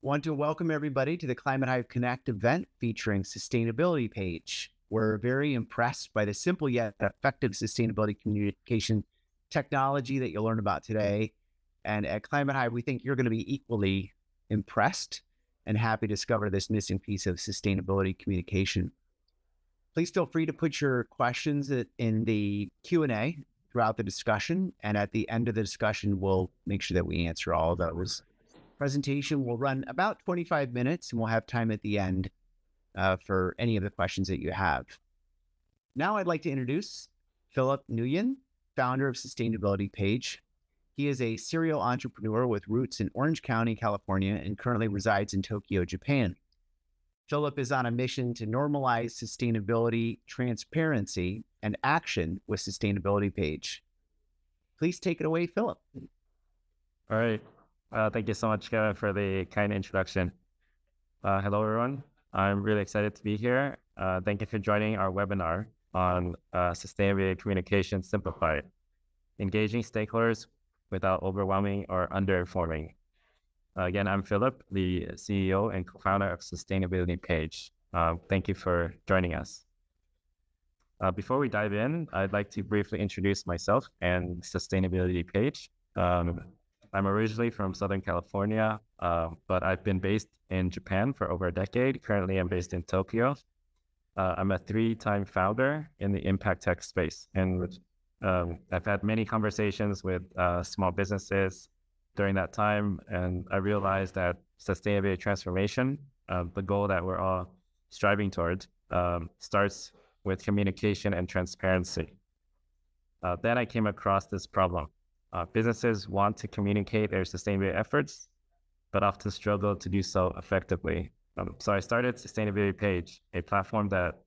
Want to welcome everybody to the Climate Hive Connect event featuring sustainability page. We're very impressed by the simple yet effective sustainability communication technology that you'll learn about today. And at Climate Hive, we think you're going to be equally impressed and happy to discover this missing piece of sustainability communication. Please feel free to put your questions in the Q&A throughout the discussion. And at the end of the discussion, we'll make sure that we answer all of those. Presentation will run about 25 minutes, and we'll have time at the end for any of the questions that you have. Now I'd like to introduce Philip Nguyen, founder of Sustainability Page. He is a serial entrepreneur with roots in Orange County, California, and currently resides in Tokyo, Japan. Philip is on a mission to normalize sustainability, transparency, and action with Sustainability Page. Please take it away, Philip. All right. Thank you so much, Kevin, for the kind introduction. Hello, everyone. I'm really excited to be here. Thank you for joining our webinar on Sustainability Communication Simplified, engaging stakeholders without overwhelming or underinforming. Again, I'm Philip, the CEO and co-founder of Sustainability Page. Thank you for joining us. Before we dive in, I'd like to briefly introduce myself and Sustainability Page. I'm originally from Southern California, but I've been based in Japan for over a decade. Currently, I'm based in Tokyo. I'm a 3-time founder in the impact tech space, and I've had many conversations with small businesses during that time, and I realized that sustainability transformation, the goal that we're all striving towards, starts with communication and transparency. Then I came across this problem. Businesses want to communicate their sustainability efforts, but often struggle to do so effectively. So I started Sustainability Page, a platform that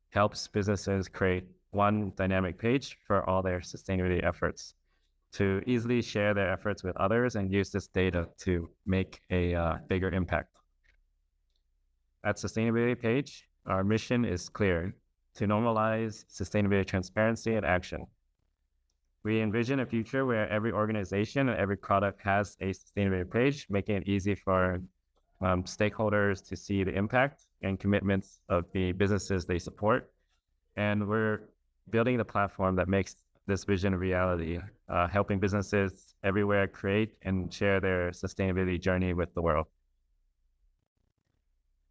helps businesses create one dynamic page for all their sustainability efforts to easily share their efforts with others and use this data to make a bigger impact. At Sustainability Page, our mission is clear: to normalize sustainability transparency and action. We envision a future where every organization and every product has a sustainability page, making it easy for stakeholders to see the impact and commitments of the businesses they support. And we're building the platform that makes this vision a reality, helping businesses everywhere create and share their sustainability journey with the world.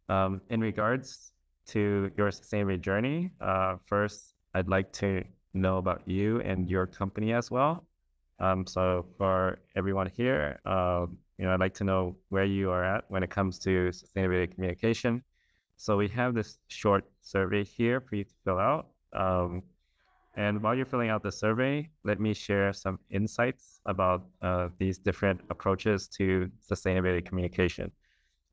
In regards to your sustainability journey, first, I'd like to know about you and your company as well. So for everyone here, I'd like to know where you are at when it comes to sustainability communication. So we have this short survey here for you to fill out. And while you're filling out the survey, let me share some insights about these different approaches to sustainability communication.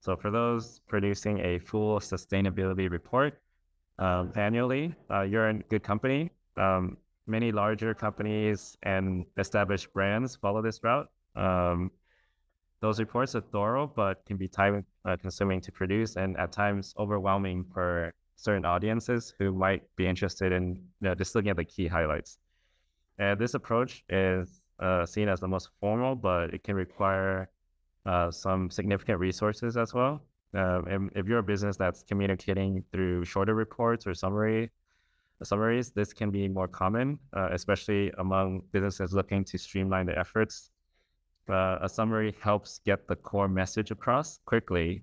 So for those producing a full sustainability report annually, you're in good company. Many larger companies and established brands follow this route. Those reports are thorough, but can be time consuming to produce and at times overwhelming for certain audiences who might be interested in just looking at the key highlights. And this approach is seen as the most formal, but it can require some significant resources as well. And if you're a business that's communicating through shorter reports or summaries, this can be more common, especially among businesses looking to streamline their efforts. A summary helps get the core message across quickly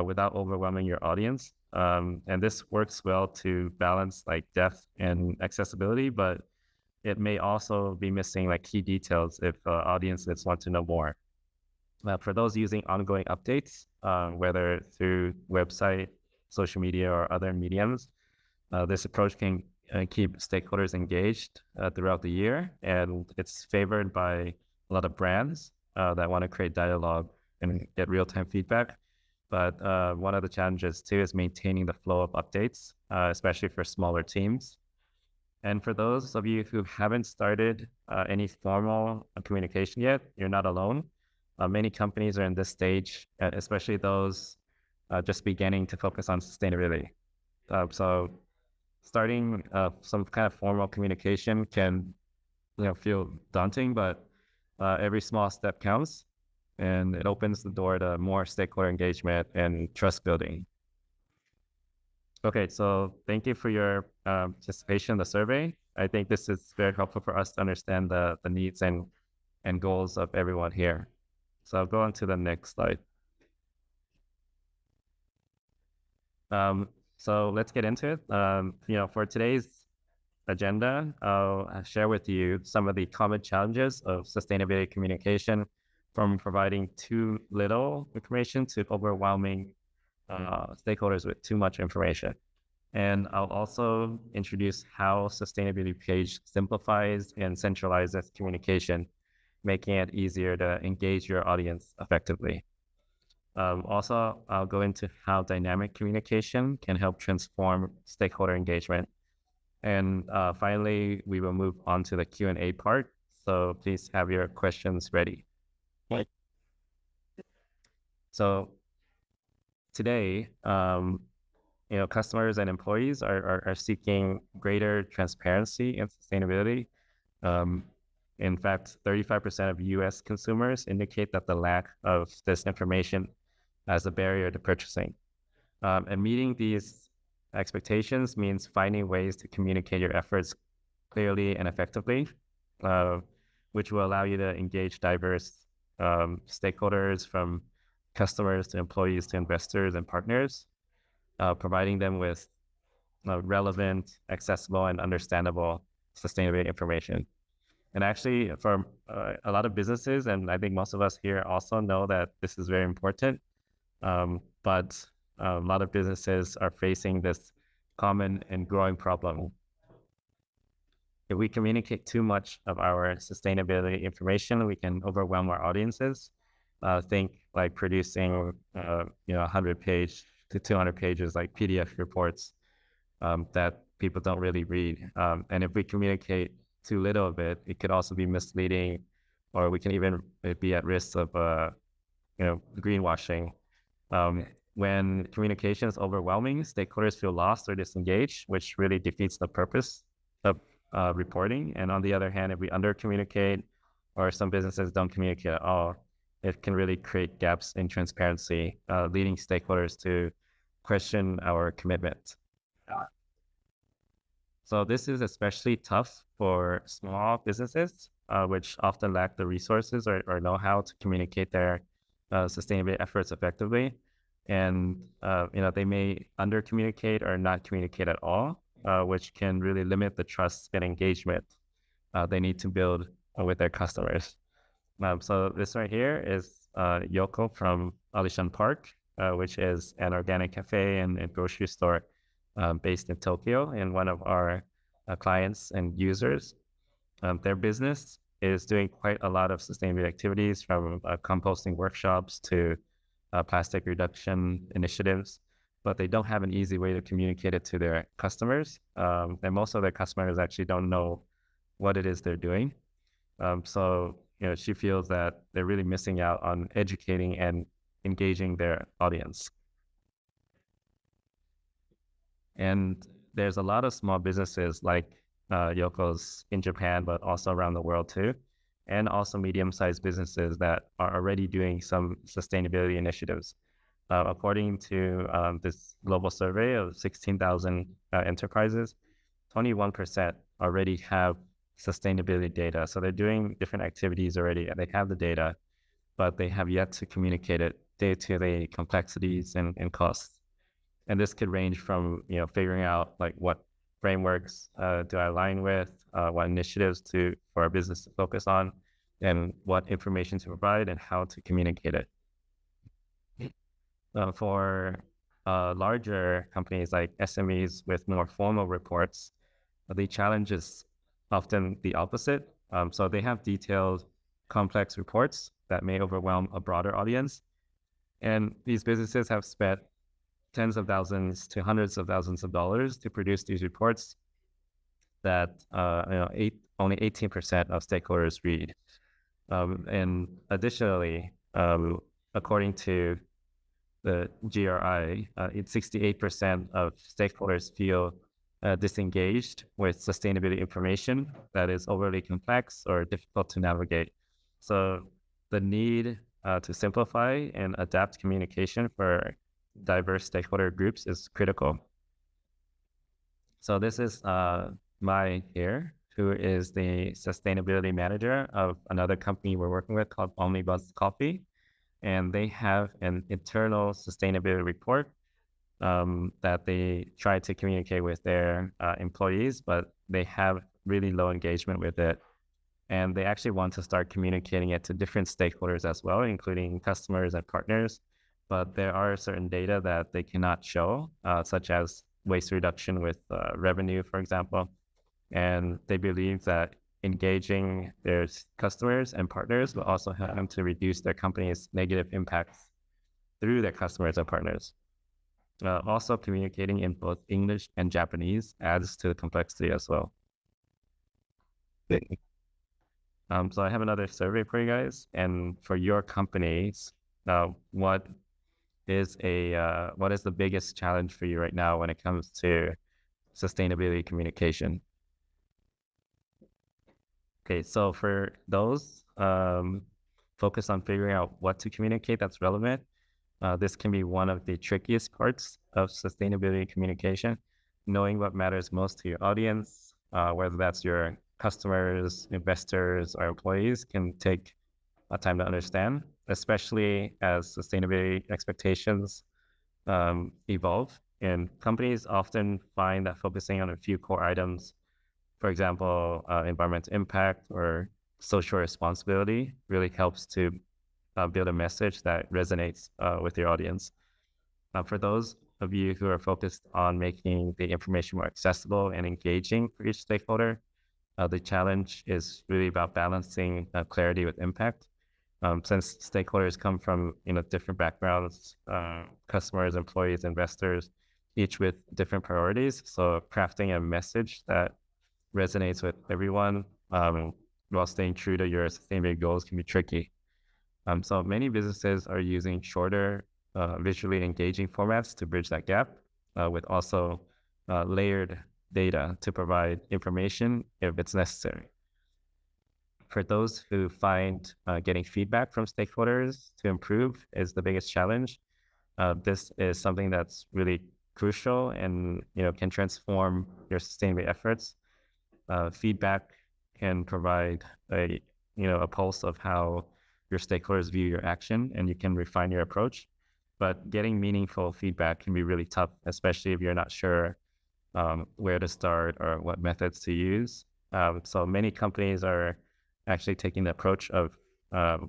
without overwhelming your audience. And this works well to balance like depth and accessibility, but it may also be missing like key details if audiences want to know more. For those using ongoing updates, whether through website, social media, or other mediums, this approach can keep stakeholders engaged throughout the year, and it's favored by a lot of brands that want to create dialogue and get real-time feedback. But one of the challenges too is maintaining the flow of updates, especially for smaller teams. And for those of you who haven't started any formal communication yet, you're not alone. Many companies are in this stage, especially those just beginning to focus on sustainability. So starting some kind of formal communication can feel daunting, but every small step counts. and it opens the door to more stakeholder engagement and trust building. Okay, so thank you for your participation in the survey. I think this is very helpful for us to understand the needs and goals of everyone here. So I'll go on to the next slide. So let's get into it. For today's agenda, I'll share with you some of the common challenges of sustainability communication, from providing too little information to overwhelming stakeholders with too much information. And I'll also introduce how sustainability page simplifies and centralizes communication, making it easier to engage your audience effectively. Also, I'll go into how dynamic communication can help transform stakeholder engagement. And finally, we will move on to the Q&A part. So please have your questions ready. Right. So today, customers and employees are seeking greater transparency and sustainability. In fact, 35% of US consumers indicate that the lack of this information as a barrier to purchasing. And meeting these expectations means finding ways to communicate your efforts clearly and effectively, which will allow you to engage diverse stakeholders, from customers to employees to investors and partners, providing them with relevant, accessible, and understandable sustainability information. And actually, for a lot of businesses, and I think most of us here also know that this is very important, but a lot of businesses are facing this common and growing problem. If we communicate too much of our sustainability information, we can overwhelm our audiences. Think like producing, 100-page to 200 pages like PDF reports that people don't really read. And if we communicate too little of it, it could also be misleading, or we can even be at risk of, greenwashing. When communication is overwhelming, stakeholders feel lost or disengaged, which really defeats the purpose of reporting. And on the other hand, if we under-communicate, or some businesses don't communicate at all, it can really create gaps in transparency, leading stakeholders to question our commitment. So this is especially tough for small businesses, which often lack the resources or know-how to communicate their sustainability efforts effectively. And, they may under-communicate or not communicate at all, which can really limit the trust and engagement they need to build with their customers. So this right here is Yoko from Alishan Park, which is an organic cafe and grocery store based in Tokyo, and one of our clients and users. Their business is doing quite a lot of sustainability activities, from composting workshops to plastic reduction initiatives, but they don't have an easy way to communicate it to their customers. And most of their customers actually don't know what it is they're doing. So she feels that they're really missing out on educating and engaging their audience. And there's a lot of small businesses like Yoko's in Japan, but also around the world too, and also medium-sized businesses that are already doing some sustainability initiatives. According to this global survey of 16,000 enterprises, 21% already have sustainability data. So they're doing different activities already, and they have the data, but they have yet to communicate it due to the complexities and costs. And this could range from, figuring out like what frameworks do I align with, what initiatives for our business to focus on, and what information to provide and how to communicate it. For larger companies like SMEs with more formal reports, the challenge is often the opposite. So they have detailed, complex reports that may overwhelm a broader audience. And these businesses have spent tens of thousands to hundreds of thousands of dollars to produce these reports that only 18% of stakeholders read. And additionally, according to the GRI, 68% of stakeholders feel disengaged with sustainability information that is overly complex or difficult to navigate. So the need to simplify and adapt communication for diverse stakeholder groups is critical. So this is Mai here, who is the sustainability manager of another company we're working with called Omnibus Coffee. And they have an internal sustainability report that they try to communicate with their employees, but they have really low engagement with it. And they actually want to start communicating it to different stakeholders as well, including customers and partners. But there are certain data that they cannot show, such as waste reduction with revenue, for example. And they believe that engaging their customers and partners will also help them to reduce their company's negative impacts through their customers and partners. Also, communicating in both English and Japanese adds to the complexity as well. So I have another survey for you guys, and for your companies, what is the biggest challenge for you right now when it comes to sustainability communication? Okay, so for those, focus on figuring out what to communicate that's relevant. This can be one of the trickiest parts of sustainability communication, knowing what matters most to your audience, whether that's your customers, investors, or employees, can take time to understand, especially as sustainability expectations evolve. And companies often find that focusing on a few core items, for example, environmental impact or social responsibility, really helps to build a message that resonates with your audience. For those of you who are focused on making the information more accessible and engaging for each stakeholder, the challenge is really about balancing clarity with impact. Since stakeholders come from different backgrounds, customers, employees, investors, each with different priorities. So crafting a message that resonates with everyone while staying true to your sustainability goals can be tricky. So many businesses are using shorter, visually engaging formats to bridge that gap, with also layered data to provide information if it's necessary. For those who find getting feedback from stakeholders to improve is the biggest challenge, this is something that's really crucial and can transform your sustainability efforts. Feedback can provide a pulse of how your stakeholders view your action, and you can refine your approach. But getting meaningful feedback can be really tough, especially if you're not sure where to start or what methods to use. So many companies are actually taking the approach of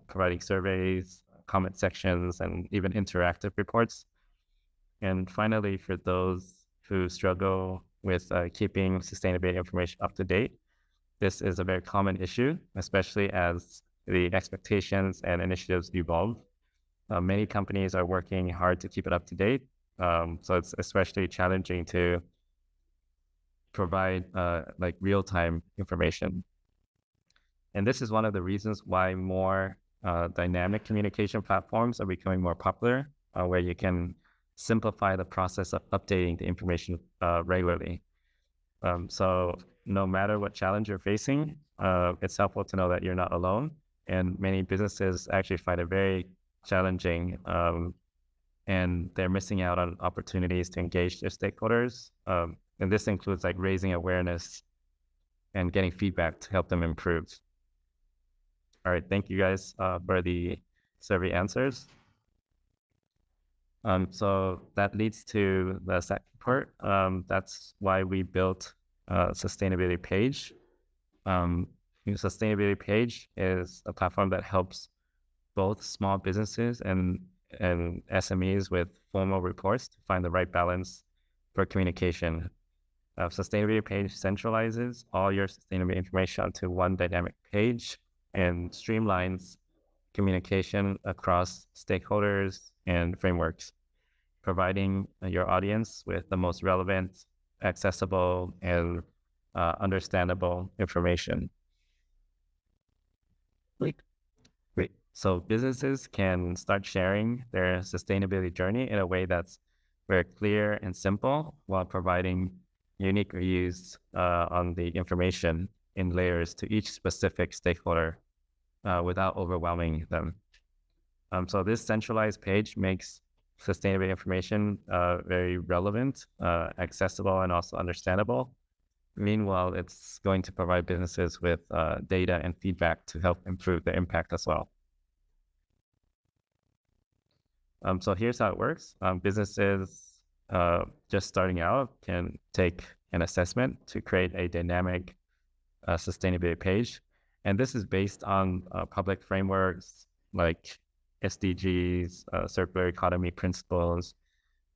providing surveys, comment sections, and even interactive reports. And finally, for those who struggle with keeping sustainability information up to date, this is a very common issue, especially as the expectations and initiatives evolve. Many companies are working hard to keep it up to date. So it's especially challenging to provide like real-time information. And this is one of the reasons why more dynamic communication platforms are becoming more popular, where you can simplify the process of updating the information regularly. So no matter what challenge you're facing, it's helpful to know that you're not alone. And many businesses actually find it very challenging, and they're missing out on opportunities to engage their stakeholders. And this includes like raising awareness and getting feedback to help them improve. All right, thank you guys for the survey answers. So that leads to the second part. That's why we built a sustainability page. Sustainability page is a platform that helps both small businesses and SMEs with formal reports to find the right balance for communication. Sustainability page centralizes all your sustainability information onto one dynamic page and streamlines communication across stakeholders and frameworks, providing your audience with the most relevant, accessible, and understandable information. Great. So businesses can start sharing their sustainability journey in a way that's very clear and simple, while providing unique reviews on the information in layers to each specific stakeholder without overwhelming them. So this centralized page makes sustainability information very relevant, accessible, and also understandable. Meanwhile, it's going to provide businesses with data and feedback to help improve the impact as well. So here's how it works. Businesses just starting out can take an assessment to create a dynamic sustainability page. And this is based on public frameworks like SDGs, circular economy principles,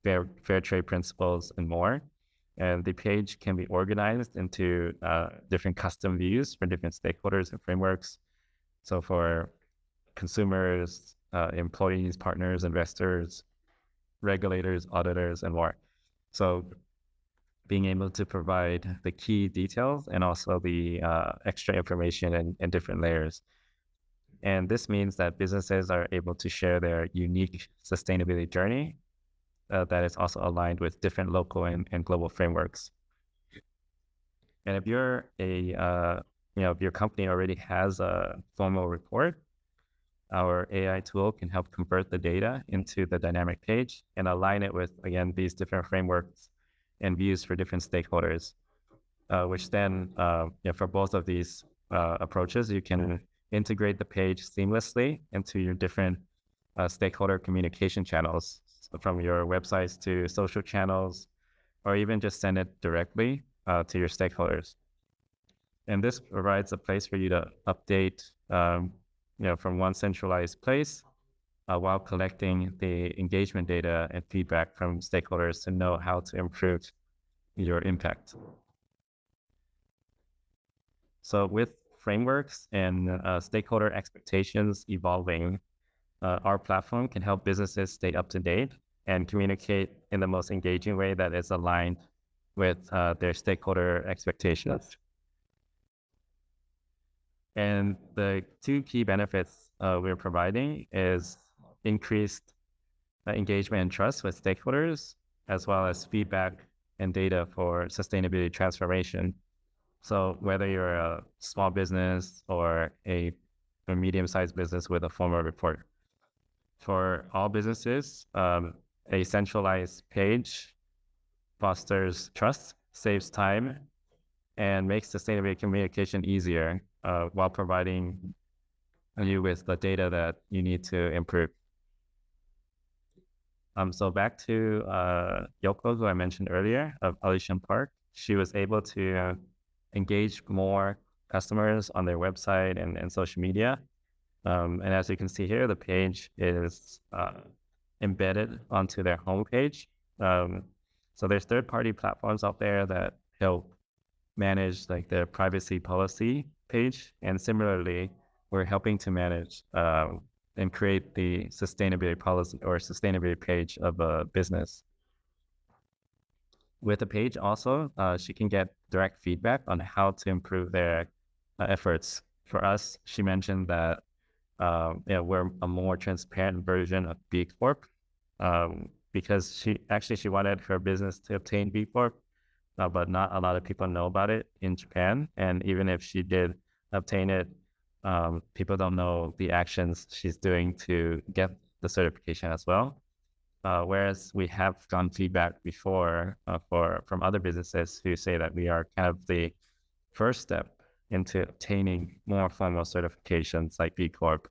fair trade principles, and more. And the page can be organized into different custom views for different stakeholders and frameworks. So for consumers, employees, partners, investors, regulators, auditors, and more. So being able to provide the key details and also the extra information in different layers. And this means that businesses are able to share their unique sustainability journey that is also aligned with different local and global frameworks. And if you're if your company already has a formal report, our AI tool can help convert the data into the dynamic page and align it with, again, these different frameworks and views for different stakeholders, which then, for both of these approaches, you can integrate the page seamlessly into your different stakeholder communication channels, from your websites to social channels, or even just send it directly to your stakeholders. And this provides a place for you to update from one centralized place while collecting the engagement data and feedback from stakeholders to know how to improve your impact. So with frameworks and stakeholder expectations evolving, our platform can help businesses stay up to date and communicate in the most engaging way that is aligned with their stakeholder expectations. And the two key benefits we're providing is increased engagement and trust with stakeholders, as well as feedback and data for sustainability transformation. So whether you're a small business or a medium-sized business with a formal report, for all businesses, a centralized page fosters trust, saves time, and makes sustainability communication easier while providing you with the data that you need to improve. So back to Yoko, who I mentioned earlier, of Alishan Park. She was able to engage more customers on their website and social media. And as you can see here, the page is embedded onto their homepage. So there's third-party platforms out there that help manage like their privacy policy page. And similarly, we're helping to manage and create the sustainability policy or sustainability page of a business. With the page also, she can get direct feedback on how to improve their efforts. For us, she mentioned that we're a more transparent version of B Corp because she wanted her business to obtain B Corp, but not a lot of people know about it in Japan. And even if she did obtain it, people don't know the actions she's doing to get the certification as well. Whereas we have gotten feedback before from other businesses who say that we are kind of the first step into obtaining more formal certifications like B Corp,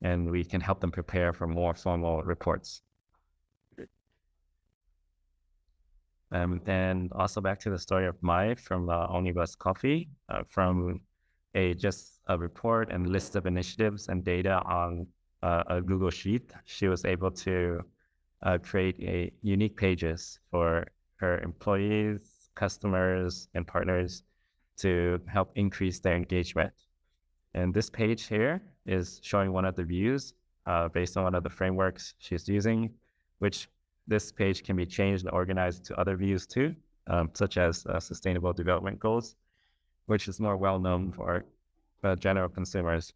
and we can help them prepare for more formal reports. And also back to the story of Mai from Omnibus Coffee, from just a report and list of initiatives and data on a Google Sheet, she was able to create unique pages for her employees, customers, and partners to help increase their engagement. And this page here is showing one of the views based on one of the frameworks she's using, which this page can be changed and organized to other views too, such as sustainable development goals, which is more well-known for general consumers.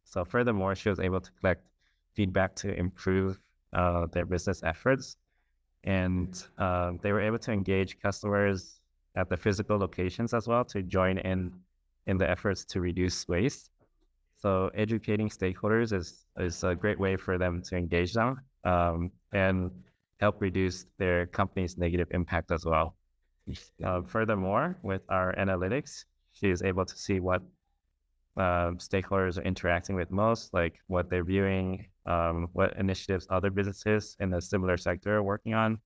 So furthermore, she was able to collect feedback to improve their business efforts. And they were able to engage customers at the physical locations as well to join in the efforts to reduce waste. So educating stakeholders is a great way for them to engage them and help reduce their company's negative impact as well. Furthermore, with our analytics, she is able to see what stakeholders are interacting with most, like what they're viewing, what initiatives other businesses in a similar sector are working on,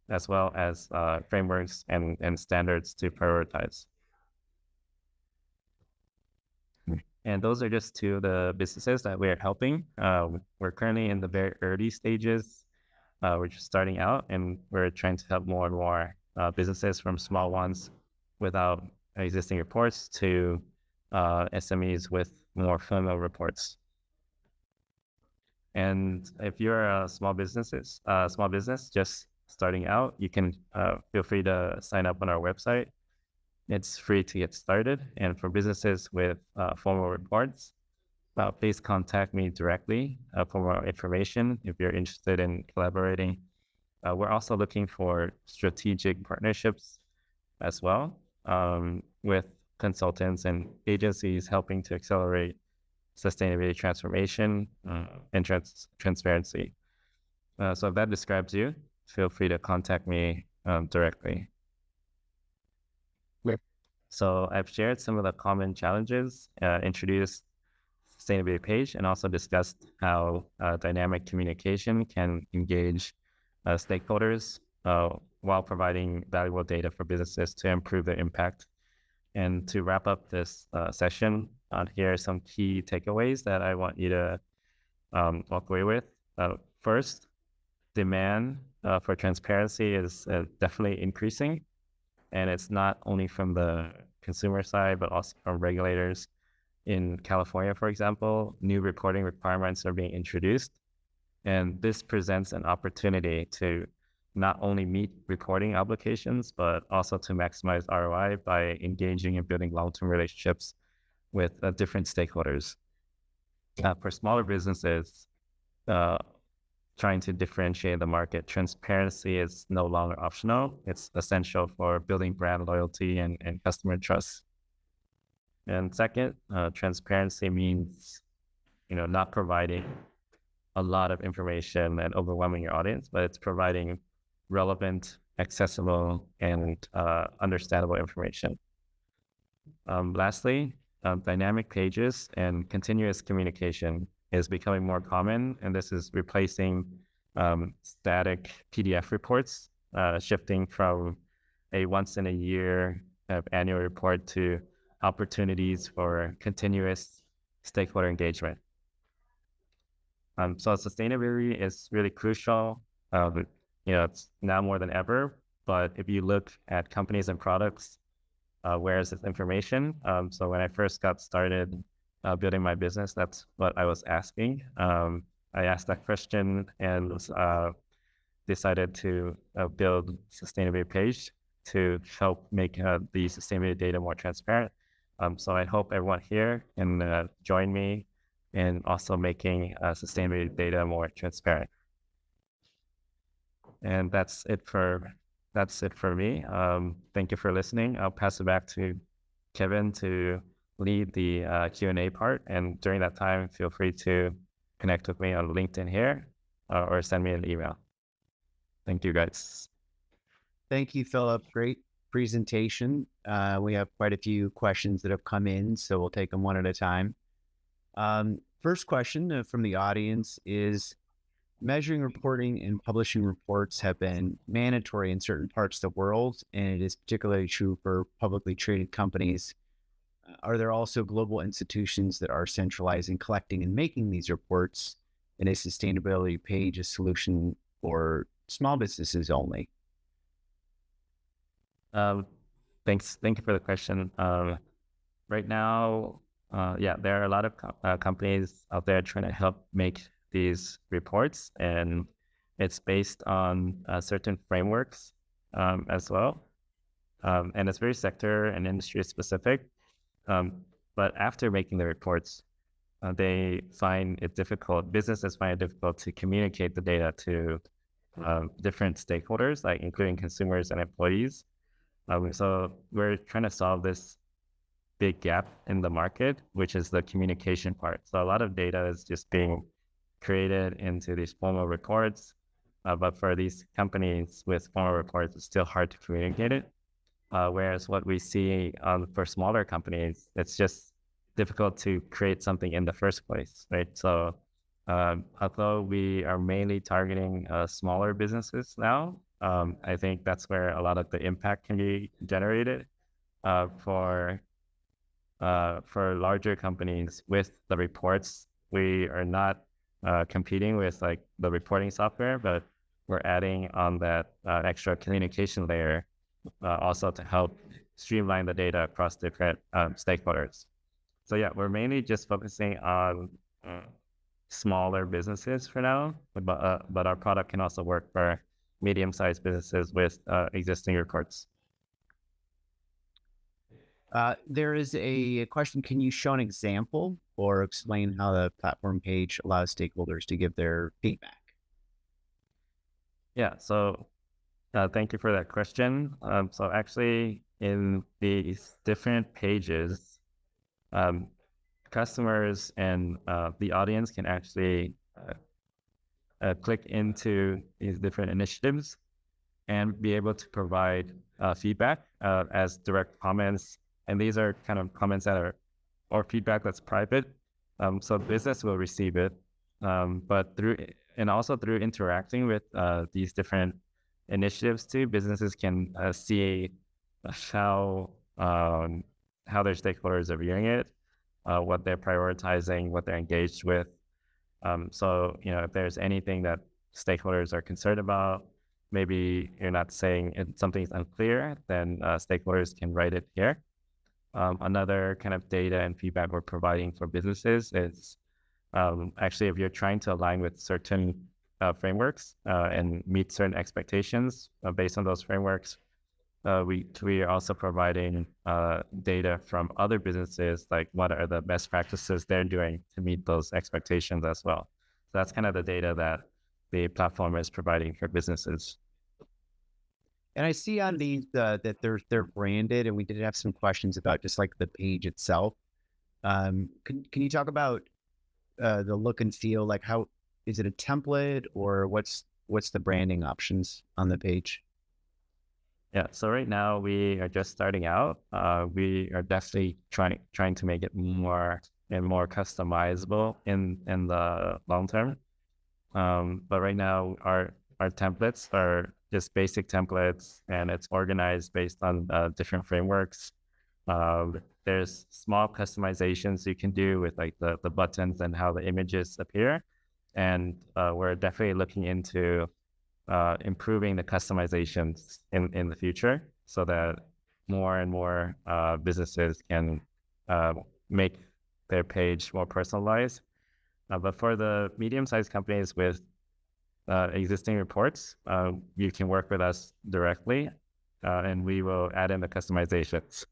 as well as frameworks and standards to prioritize. And those are just two of the businesses that we are helping. We're currently in the very early stages. We're just starting out, and we're trying to help more and more businesses, from small ones without existing reports to SMEs with more formal reports. And if you're a small business just starting out, you can feel free to sign up on our website. It's free to get started. And for businesses with formal reports, please contact me directly for more information if you're interested in collaborating. We're also looking for strategic partnerships as well, with consultants and agencies helping to accelerate sustainability transformation and transparency. So if that describes you, feel free to contact me directly. Yep. So I've shared some of the common challenges, introduced sustainability page, and also discussed how dynamic communication can engage stakeholders while providing valuable data for businesses to improve their impact. And to wrap up this session, here are some key takeaways that I want you to walk away with. First, demand for transparency is definitely increasing. And it's not only from the consumer side, but also from regulators. In California, for example, new reporting requirements are being introduced. And this presents an opportunity to not only meet reporting obligations, but also to maximize ROI by engaging and building long-term relationships with different stakeholders. For smaller businesses, trying to differentiate the market, transparency is no longer optional. It's essential for building brand loyalty and customer trust. And second, transparency means, not providing a lot of information and overwhelming your audience, but it's providing relevant, accessible, and understandable information. Lastly, dynamic pages and continuous communication is becoming more common, and this is replacing static PDF reports, shifting from a once in a year annual report to opportunities for continuous stakeholder engagement. So sustainability is really crucial. It's now more than ever, but if you look at companies and products, where is this information? So when I first got started building my business, that's what I was asking. I asked that question and decided to build sustainability page to help make the sustainability data more transparent. So I hope everyone here can join me in also making sustainability data more transparent. And that's it for me. Thank you for listening. I'll pass it back to Kevin to lead the Q&A part. And during that time, feel free to connect with me on LinkedIn here or send me an email. Thank you, guys. Thank you, Philip. Great presentation. We have quite a few questions that have come in, so we'll take them one at a time. First question from the audience is, measuring, reporting, and publishing reports have been mandatory in certain parts of the world, and it is particularly true for publicly traded companies. Are there also global institutions that are centralizing, collecting, and making these reports, and a sustainability page a solution for small businesses only? Thank you for the question. Right now, there are a lot of companies out there trying to help make these reports, and it's based on certain frameworks as well. And it's very sector and industry specific. But after making the reports, businesses find it difficult to communicate the data to different stakeholders, like including consumers and employees. So we're trying to solve this big gap in the market, which is the communication part. So a lot of data is just being created into these formal reports. But for these companies with formal reports, it's still hard to communicate it. Whereas what we see for smaller companies, it's just difficult to create something in the first place, right? So although we are mainly targeting smaller businesses now, I think that's where a lot of the impact can be generated. Uh, for for larger companies with the reports, we are not competing with like the reporting software, but we're adding on that extra communication layer also to help streamline the data across different stakeholders. So yeah, we're mainly just focusing on smaller businesses for now, but our product can also work for medium-sized businesses with existing reports. There is a question. Can you show an example or explain how the platform page allows stakeholders to give their feedback? Yeah, so thank you for that question. So actually, in these different pages, um, customers and the audience can actually click into these different initiatives and be able to provide feedback as direct comments. And these are kind of comments that are, or feedback that's private. So business will receive it, but and also through interacting with these different initiatives too, businesses can see how their stakeholders are viewing it, what they're prioritizing, what they're engaged with. So, if there's anything that stakeholders are concerned about, maybe you're not saying something's unclear, then stakeholders can write it here. Another kind of data and feedback we're providing for businesses is actually if you're trying to align with certain frameworks and meet certain expectations based on those frameworks, we are also providing data from other businesses, like what are the best practices they're doing to meet those expectations as well. So that's kind of the data that the platform is providing for businesses. And I see on these that they're branded, and we did have some questions about just like the page itself. Can you talk about the look and feel? Like, how is it a template, or what's the branding options on the page? Yeah, so right now we are just starting out. We are definitely trying to make it more and more customizable in the long term. But right now our templates are just basic templates, and it's organized based on different frameworks. There's small customizations you can do with like the buttons and how the images appear. And we're definitely looking into improving the customizations in the future so that more and more businesses can make their page more personalized. But for the medium-sized companies with existing reports, you can work with us directly, and we will add in the customizations.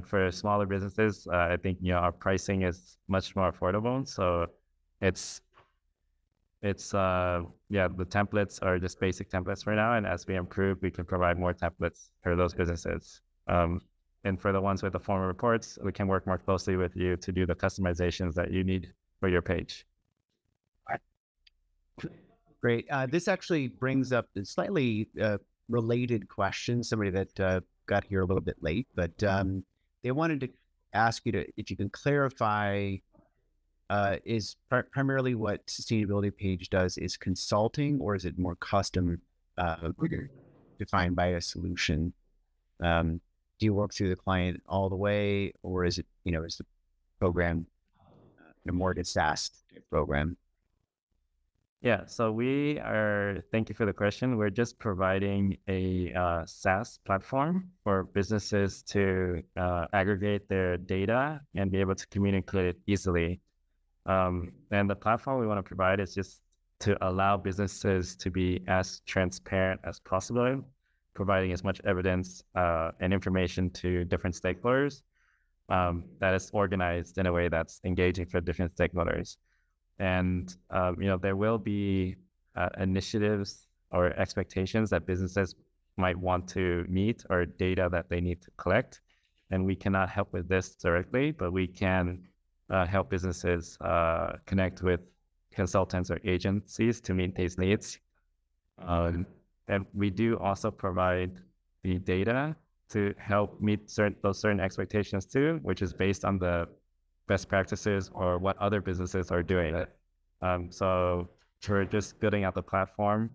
For smaller businesses, I think our pricing is much more affordable. So it's the templates are just basic templates for now, and as we improve, we can provide more templates for those businesses. And for the ones with the formal reports, we can work more closely with you to do the customizations that you need for your page. Great. This actually brings up a slightly related question. Somebody that got here a little bit late, but they wanted to ask you if you can clarify, is primarily what sustainability page does is consulting, or is it more custom defined by a solution? Do you work through the client all the way, or is it, is the program a more SaaS program? Yeah, so thank you for the question. We're just providing a SaaS platform for businesses to aggregate their data and be able to communicate it easily. And the platform we want to provide is just to allow businesses to be as transparent as possible, providing as much evidence and information to different stakeholders that is organized in a way that's engaging for different stakeholders. And, there will be initiatives or expectations that businesses might want to meet or data that they need to collect. and we cannot help with this directly, but we can help businesses connect with consultants or agencies to meet these needs. And we do also provide the data to help meet those certain expectations too, which is based on the best practices or what other businesses are doing. So we're just building out the platform,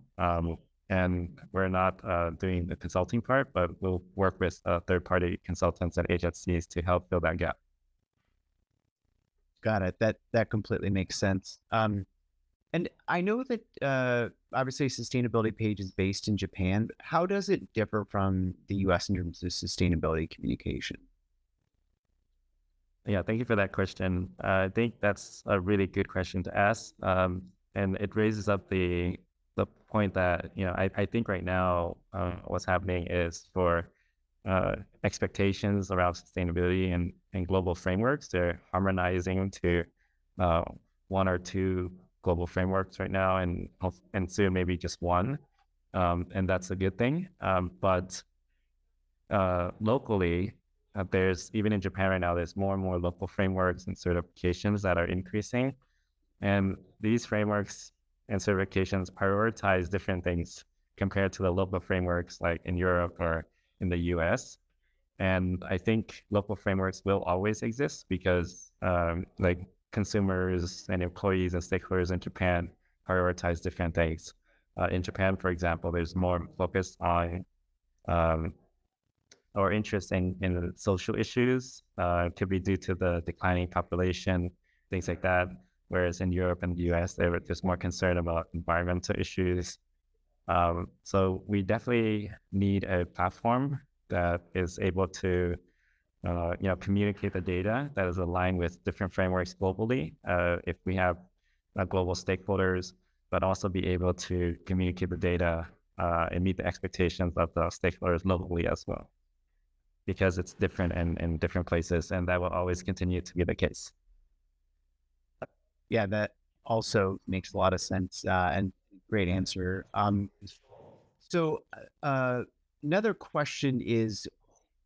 and we're not doing the consulting part, but we'll work with third-party consultants and agencies to help fill that gap. Got it. That completely makes sense. And I know that obviously sustainability page is based in Japan. How does it differ from the US in terms of sustainability communication? Yeah, thank you for that question. I think that's a really good question to ask, and it raises up the point that I think right now what's happening is for expectations around sustainability and global frameworks, they're harmonizing to uh, one or two global frameworks right now, and soon maybe just one, and that's a good thing. But locally, there's even in Japan right now, there's more and more local frameworks and certifications that are increasing. And these frameworks and certifications prioritize different things compared to the local frameworks like in Europe or in the US. And I think local frameworks will always exist because like consumers and employees and stakeholders in Japan prioritize different things. In Japan, for example, there's more focus on um, or interest in social issues. Could be due to the declining population, things like that. Whereas in Europe and the US, there's more concern about environmental issues. So we definitely need a platform that is able to, communicate the data that is aligned with different frameworks globally. If we have global stakeholders, but also be able to communicate the data and meet the expectations of the stakeholders locally as well, because it's different in different places, and that will always continue to be the case. Yeah, that also makes a lot of sense and great answer. So another question is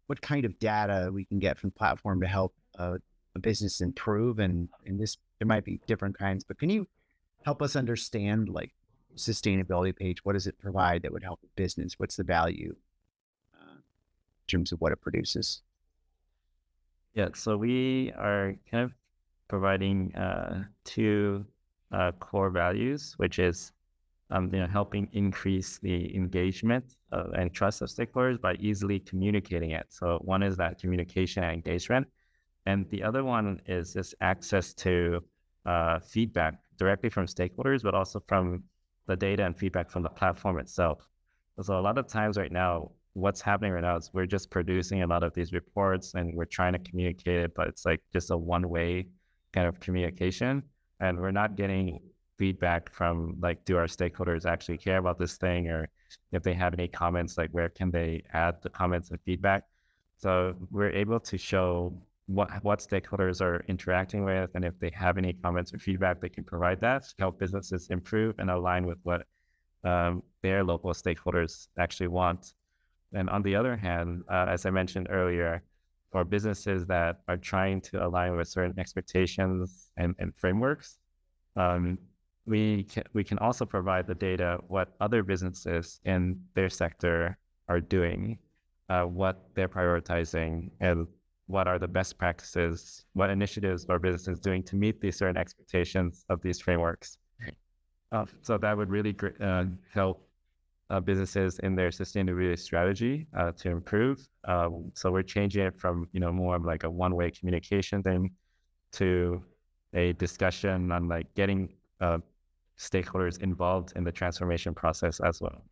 what kind of data we can get from the platform to help a business improve? And in this, there might be different kinds, but can you help us understand like sustainability page? What does it provide that would help a business? What's the value in terms of what it produces? Yeah, so we are kind of providing two core values, which is helping increase the engagement and trust of stakeholders by easily communicating it. So one is that communication and engagement, and the other one is this access to feedback directly from stakeholders, but also from the data and feedback from the platform itself. So a lot of times right now, what's happening right now is we're just producing a lot of these reports and we're trying to communicate it, but it's like just a one-way kind of communication, and we're not getting feedback from like, do our stakeholders actually care about this thing, or if they have any comments, like where can they add the comments and feedback. So we're able to show what stakeholders are interacting with, and if they have any comments or feedback, they can provide that to help businesses improve and align with what their local stakeholders actually want. And on the other hand, as I mentioned earlier, for businesses that are trying to align with certain expectations and frameworks, we can also provide the data what other businesses in their sector are doing, what they're prioritizing, and what are the best practices, what initiatives are businesses doing to meet these certain expectations of these frameworks. So that would really help businesses in their sustainability strategy to improve. So we're changing it from more of like a one-way communication thing to a discussion on like getting stakeholders involved in the transformation process as well.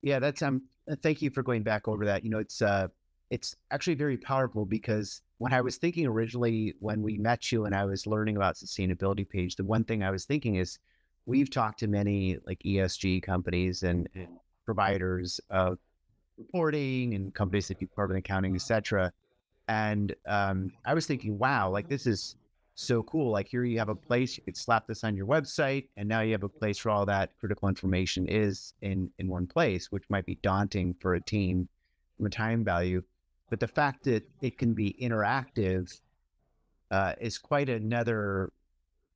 Yeah, that's thank you for going back over that. It's actually very powerful because when I was thinking originally when we met you and I was learning about sustainability page, the one thing I was thinking is we've talked to many like ESG companies and providers of reporting and companies that do carbon accounting, et cetera. And I was thinking, wow, like this is so cool. Like here you have a place, you could slap this on your website, and now you have a place where all that critical information is in one place, which might be daunting for a team from a time value. But the fact that it can be interactive is quite another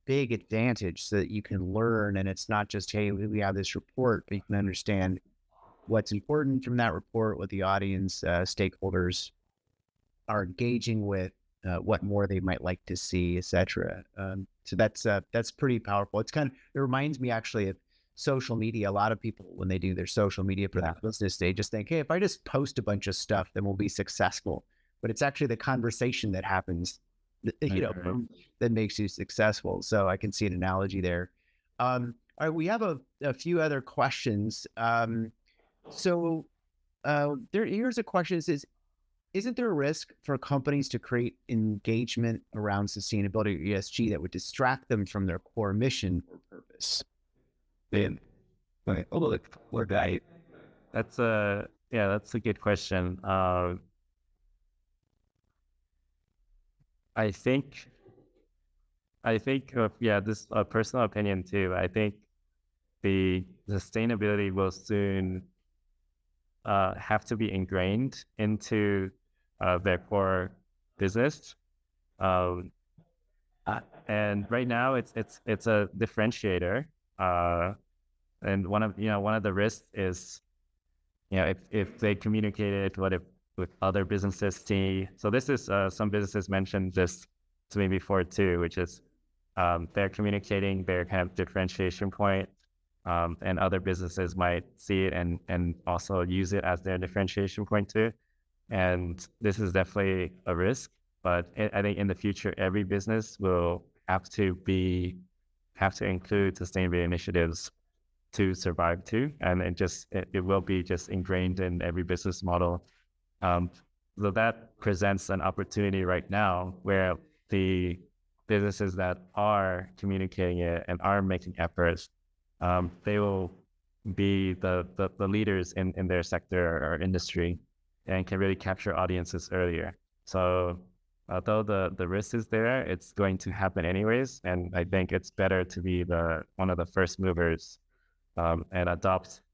big advantage, so that you can learn, and it's not just, hey, we have this report, but you can understand what's important from that report, what the audience stakeholders are engaging with, what more they might like to see, etc. So that's pretty powerful. It's kind of, it reminds me actually of social media. A lot of people, when they do their social media for their business, they just think, hey, if I just post a bunch of stuff, then we'll be successful. But it's actually the conversation that happens, that makes you successful. So I can see an analogy there. All right, we have a few other questions. So here's a question that says, isn't there a risk for companies to create engagement around sustainability or ESG that would distract them from their core mission or purpose? Then, that's a good question. I think this personal opinion too. I think the sustainability will soon have to be ingrained into their core business. And right now it's a differentiator. And one of the risks is, if they communicate it, what if with other businesses see? So this is some businesses mentioned this to me before too, which is they're communicating their kind of differentiation point, and other businesses might see it and also use it as their differentiation point too. And this is definitely a risk, but I think in the future, every business will have to include sustainability initiatives to survive too. And it will be just ingrained in every business model. So that presents an opportunity right now where the businesses that are communicating it and are making efforts, they will be the leaders in their sector or industry, and can really capture audiences earlier. So although the risk is there, it's going to happen anyways. And I think it's better to be one of the first movers, and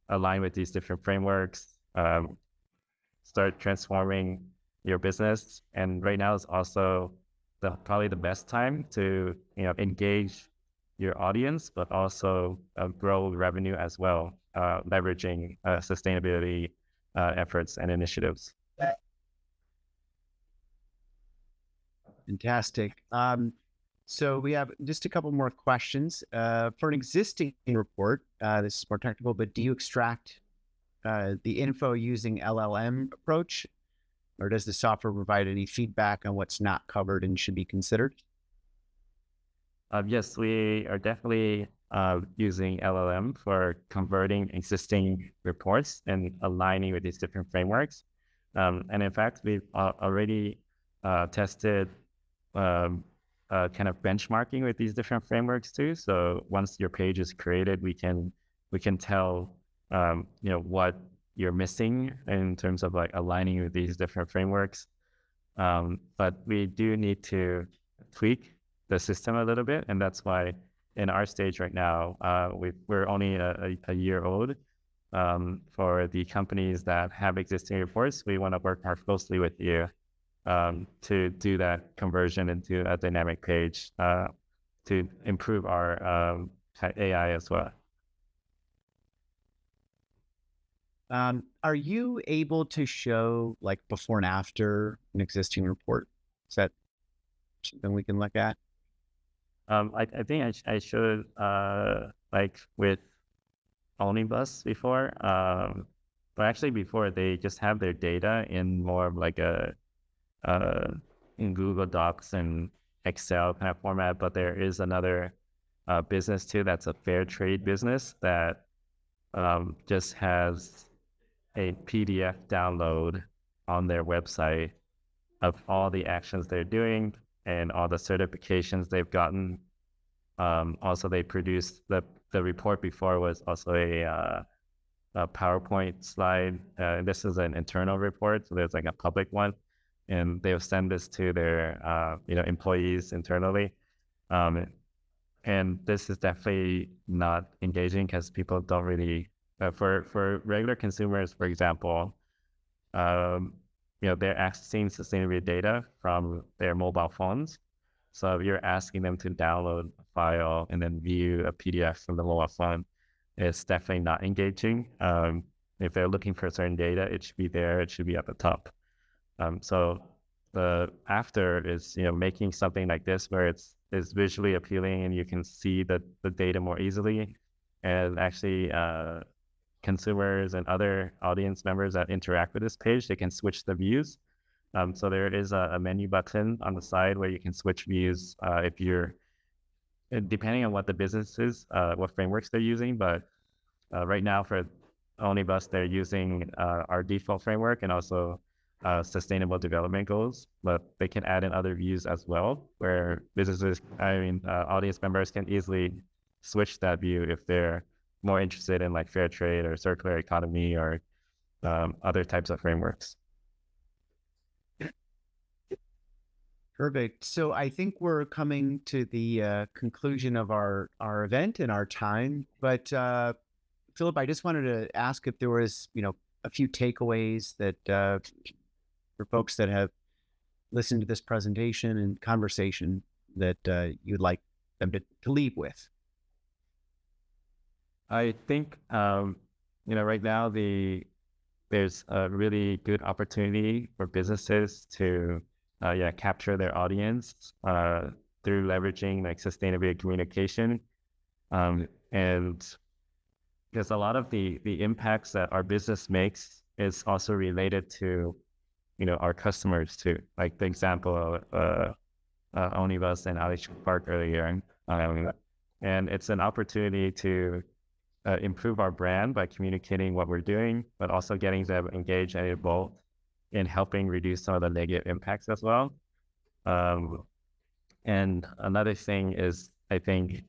align with these different frameworks, start transforming your business. And right now is also probably the best time to engage your audience, but also grow revenue as well, leveraging sustainability efforts and initiatives. Fantastic. So we have just a couple more questions. For an existing report, this is more technical, but do you extract the info using LLM approach, or does the software provide any feedback on what's not covered and should be considered? Yes, we are definitely using LLM for converting existing reports and aligning with these different frameworks. And in fact, we've already tested kind of benchmarking with these different frameworks too. So once your page is created, we can tell what you're missing in terms of like aligning with these different frameworks. But we do need to tweak the system a little bit, and that's why in our stage right now, we're only a year old. For the companies that have existing reports, we want to work more closely with you to do that conversion into a dynamic page, to improve our AI as well. Are you able to show like before and after an existing report? Is that something we can look at? I think I showed like with Omnibus before, but actually before they just have their data in more of like in Google Docs and Excel kind of format. But there is another business too that's a fair trade business that just has a PDF download on their website of all the actions they're doing and all the certifications they've gotten. Also, they produced the report before was also a PowerPoint slide. This is an internal report, so there's like a public one, and they'll send this to their employees internally. And this is definitely not engaging because people don't really, for regular consumers, for example, they're accessing sustainability data from their mobile phones. So if you're asking them to download a file and then view a PDF from the mobile phone, it's definitely not engaging. If they're looking for certain data, it should be there. It should be at the top. So the after is, making something like this where it's visually appealing and you can see the data more easily, and actually consumers and other audience members that interact with this page, they can switch the views. So there is a menu button on the side where you can switch views if you're, depending on what the business is, what frameworks they're using. But right now for Onibus, they're using our default framework and also sustainable development goals, but they can add in other views as well, where audience members can easily switch that view if they're more interested in like fair trade or circular economy or other types of frameworks. Perfect. So I think we're coming to the conclusion of our event and our time. But Philip, I just wanted to ask if there was, a few takeaways that for folks that have listened to this presentation and conversation that you'd like them to leave with. I think right now there's a really good opportunity for businesses to capture their audience through leveraging like sustainability communication, and because a lot of the impacts that our business makes is also related to our customers too. Like the example of Onibus and Alice Park earlier, and it's an opportunity to improve our brand by communicating what we're doing, but also getting them engaged and involved in helping reduce some of the negative impacts as well. And another thing is, I think,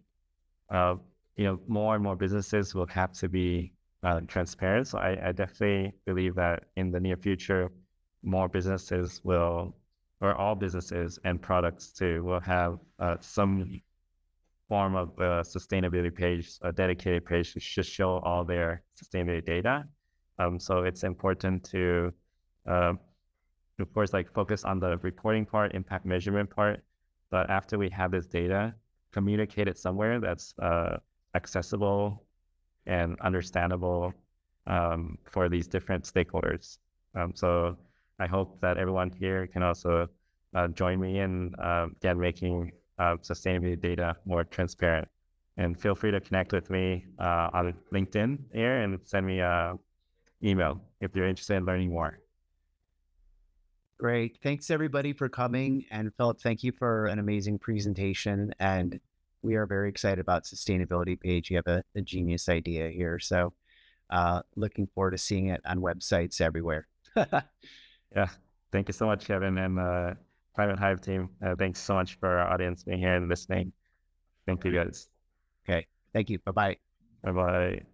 more and more businesses will have to be transparent. So I definitely believe that in the near future, more businesses will, or all businesses and products too, will have some form of a sustainability page, a dedicated page to just show all their sustainability data. So it's important to, of course, like focus on the reporting part, impact measurement part. But after we have this data, communicate it somewhere that's accessible and understandable for these different stakeholders. So I hope that everyone here can also join me in making sustainability data more transparent. And feel free to connect with me on LinkedIn here and send me an email if you're interested in learning more. Great. Thanks everybody for coming. And Philip, thank you for an amazing presentation. And we are very excited about sustainability page. You have a genius idea here. So looking forward to seeing it on websites everywhere. Yeah. Thank you so much, Kevin, and Private Hive team. Thanks so much for our audience being here and listening. Thank you guys. Okay. Thank you. Bye-bye. Bye-bye.